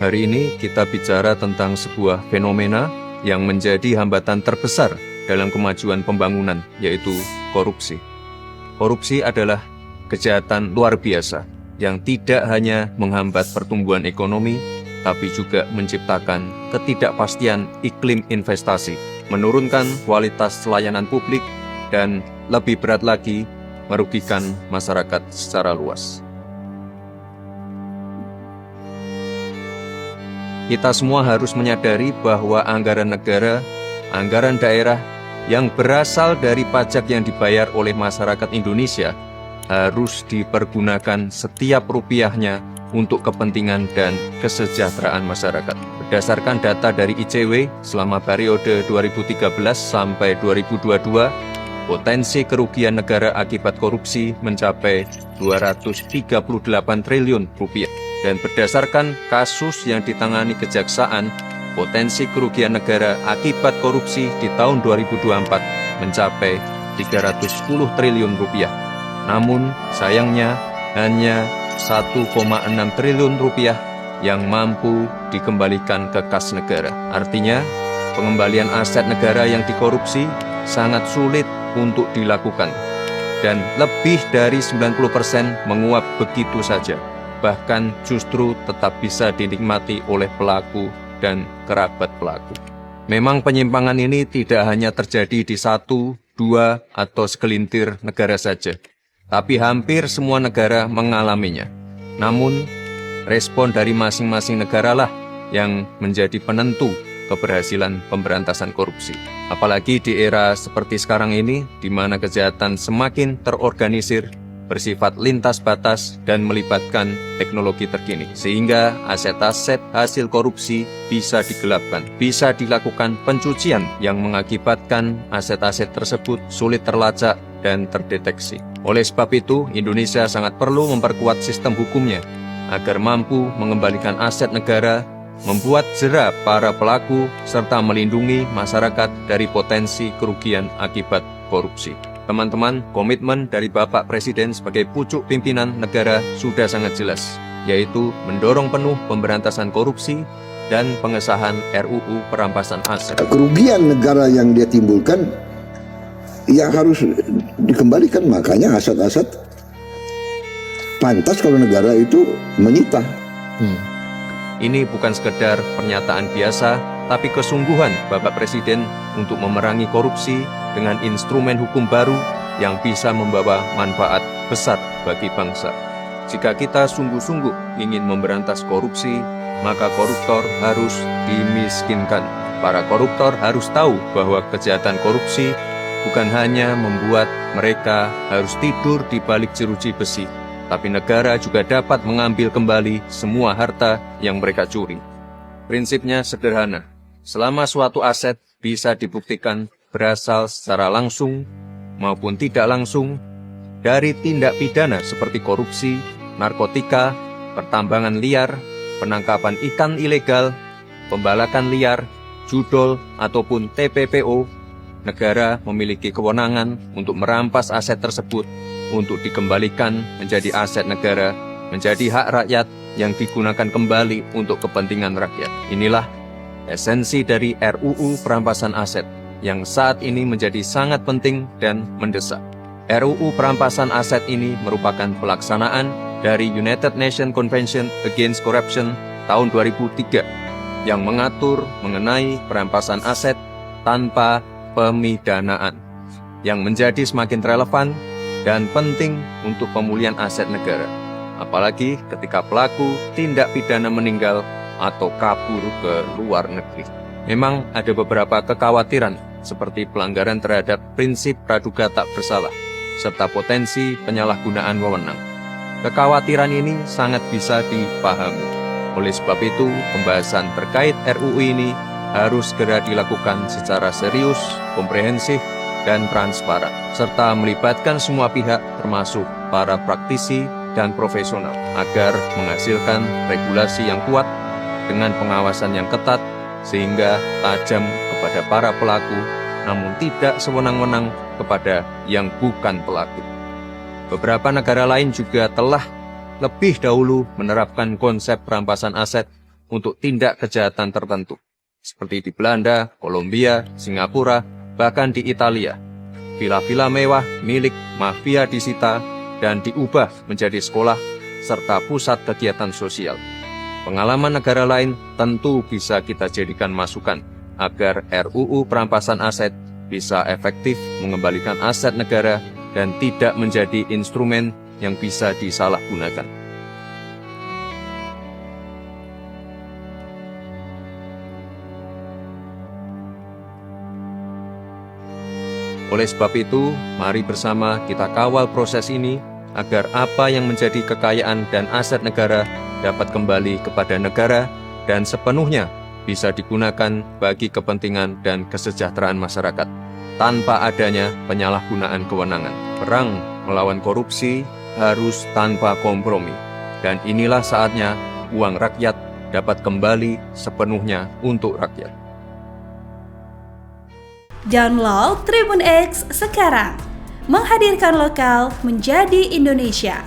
Hari ini kita bicara tentang sebuah fenomena yang menjadi hambatan terbesar dalam kemajuan pembangunan, yaitu korupsi. Korupsi adalah kejahatan luar biasa yang tidak hanya menghambat pertumbuhan ekonomi, tapi juga menciptakan ketidakpastian iklim investasi, menurunkan kualitas layanan publik, dan lebih berat lagi, merugikan masyarakat secara luas. Kita semua harus menyadari bahwa anggaran negara, anggaran daerah yang berasal dari pajak yang dibayar oleh masyarakat Indonesia harus dipergunakan setiap rupiahnya untuk kepentingan dan kesejahteraan masyarakat. Berdasarkan data dari ICW selama periode 2013 sampai 2022, potensi kerugian negara akibat korupsi mencapai 238 triliun rupiah. Dan berdasarkan kasus yang ditangani kejaksaan, potensi kerugian negara akibat korupsi di tahun 2024 mencapai 310 triliun rupiah. Namun, sayangnya hanya 1,6 triliun rupiah yang mampu dikembalikan ke kas negara. Artinya, pengembalian aset negara yang dikorupsi sangat sulit untuk dilakukan. Dan lebih dari 90% menguap begitu saja. Bahkan justru tetap bisa dinikmati oleh pelaku dan kerabat pelaku. Memang penyimpangan ini tidak hanya terjadi di satu, dua, atau segelintir negara saja, tapi hampir semua negara mengalaminya. Namun, respon dari masing-masing negara lah yang menjadi penentu keberhasilan pemberantasan korupsi. Apalagi di era seperti sekarang ini, di mana kejahatan semakin terorganisir, bersifat lintas batas dan melibatkan teknologi terkini, sehingga aset-aset hasil korupsi bisa digelapkan, bisa dilakukan pencucian yang mengakibatkan aset-aset tersebut sulit terlacak dan terdeteksi. Oleh sebab itu, Indonesia sangat perlu memperkuat sistem hukumnya agar mampu mengembalikan aset negara, membuat jera para pelaku, serta melindungi masyarakat dari potensi kerugian akibat korupsi. Teman-teman, komitmen dari Bapak Presiden sebagai pucuk pimpinan negara sudah sangat jelas, yaitu mendorong penuh pemberantasan korupsi dan pengesahan RUU perampasan aset. Kerugian negara yang dia timbulkan, ya harus dikembalikan. Makanya aset-aset pantas kalau negara itu menyita. Ini bukan sekedar pernyataan biasa, tapi kesungguhan Bapak Presiden untuk memerangi korupsi dengan instrumen hukum baru yang bisa membawa manfaat besar bagi bangsa. Jika kita sungguh-sungguh ingin memberantas korupsi, maka koruptor harus dimiskinkan. Para koruptor harus tahu bahwa kejahatan korupsi bukan hanya membuat mereka harus tidur di balik jeruji besi, tapi negara juga dapat mengambil kembali semua harta yang mereka curi. Prinsipnya sederhana, selama suatu aset bisa dibuktikan berasal secara langsung maupun tidak langsung dari tindak pidana seperti korupsi, narkotika, pertambangan liar, penangkapan ikan ilegal, pembalakan liar, judol, ataupun TPPO, negara memiliki kewenangan untuk merampas aset tersebut untuk dikembalikan menjadi aset negara, menjadi hak rakyat yang digunakan kembali untuk kepentingan rakyat. Inilah esensi dari RUU perampasan aset yang saat ini menjadi sangat penting dan mendesak. RUU perampasan aset ini merupakan pelaksanaan dari United Nations Convention Against Corruption tahun 2003 yang mengatur mengenai perampasan aset tanpa pemidanaan, yang menjadi semakin relevan dan penting untuk pemulihan aset negara, apalagi ketika pelaku tindak pidana meninggal atau kabur ke luar negeri. Memang ada beberapa kekhawatiran seperti pelanggaran terhadap prinsip praduga tak bersalah, serta potensi penyalahgunaan wewenang. Kekhawatiran ini sangat bisa dipahami. Oleh sebab itu, pembahasan terkait RUU ini harus segera dilakukan secara serius, komprehensif, dan transparan, serta melibatkan semua pihak termasuk para praktisi dan profesional agar menghasilkan regulasi yang kuat dengan pengawasan yang ketat sehingga tajam kepada para pelaku namun tidak sewenang-wenang kepada yang bukan pelaku. Beberapa negara lain juga telah lebih dahulu menerapkan konsep perampasan aset untuk tindak kejahatan tertentu, seperti di Belanda, Kolombia, Singapura, bahkan di Italia. Vila-vila mewah milik mafia disita dan diubah menjadi sekolah serta pusat kegiatan sosial. Pengalaman negara lain tentu bisa kita jadikan masukan agar RUU perampasan aset bisa efektif mengembalikan aset negara dan tidak menjadi instrumen yang bisa disalahgunakan. Oleh sebab itu, mari bersama kita kawal proses ini agar apa yang menjadi kekayaan dan aset negara dapat kembali kepada negara dan sepenuhnya bisa digunakan bagi kepentingan dan kesejahteraan masyarakat, tanpa adanya penyalahgunaan kewenangan. Perang melawan korupsi harus tanpa kompromi, dan inilah saatnya uang rakyat dapat kembali sepenuhnya untuk rakyat. Download Tribun X sekarang, menghadirkan lokal menjadi Indonesia.